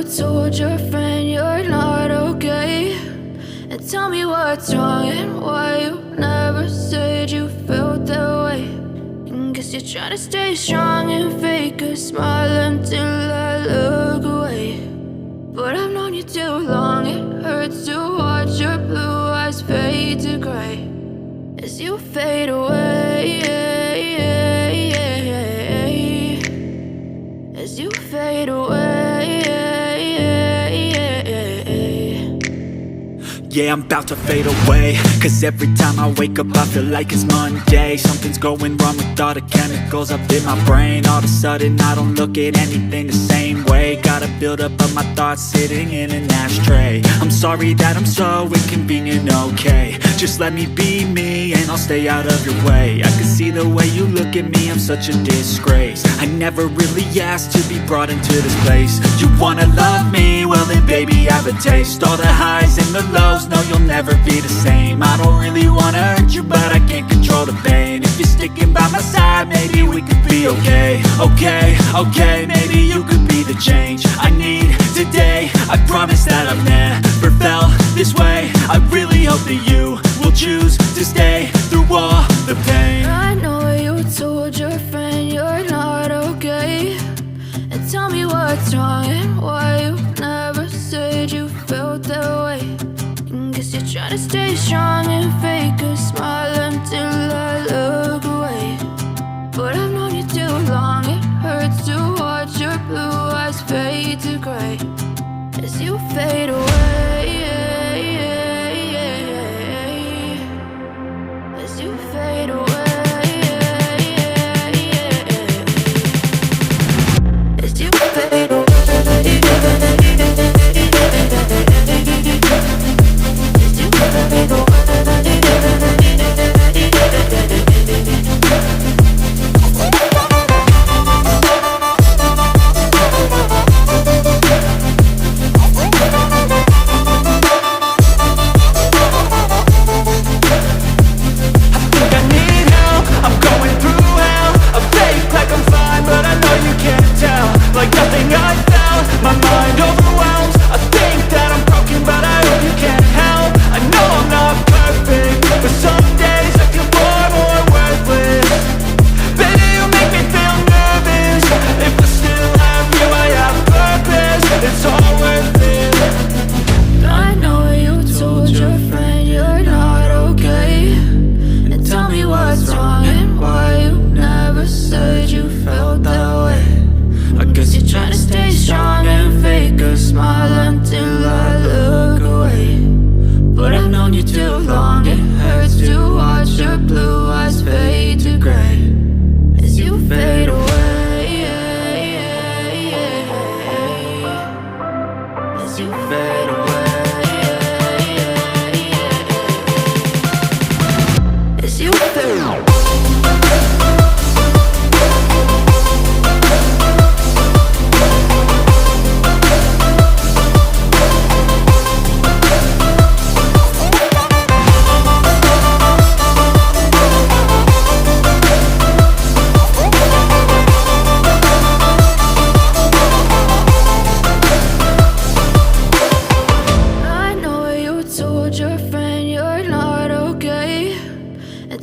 told your friend you're not okay? And tell me what's wrong and why you never said you felt that way. And guess you're trying to stay strong and fake a smile until I look away. But I've known you too long, it hurts to watch your blue eyes fade to gray as you fade away, as you fade away. Yeah, I'm about to fade away, cause every time I wake up I feel like it's Monday. Something's going wrong with all the chemicals up in my brain. All of a sudden I don't look at anything the same way. Got a buildup of my thoughts sitting in an ashtray. I'm sorry that I'm so inconvenient, okay? Just let me be me and I'll stay out of your way. I can see the way you look at me, I'm such a disgrace. I never really asked to be brought into this place. You wanna love me? Well then baby, have a taste. All the highs and the lows, no, you'll never be the same. I don't really wanna hurt you, but I can't control the pain. If you're sticking by my side, maybe we could be okay. Okay, maybe you could be the change I need today. I promise that I've never felt this way. I really hope that you will choose to stay through all the pain. I know you told your friend you're not okay. And tell me what's wrong and why you never said you felt that way. Guess you're trying to stay strong and fake a smile until I look away. But I've known you too long, it hurts to watch your blue eyes fade to gray as you fade away, as you fade away, as you fade away.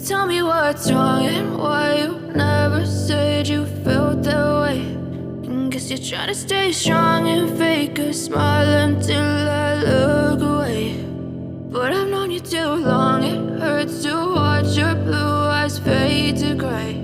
Tell me what's wrong and why you never said you felt that way. And guess you're trying to stay strong and fake a smile until I look away. But I've known you too long, it hurts to watch your blue eyes fade to gray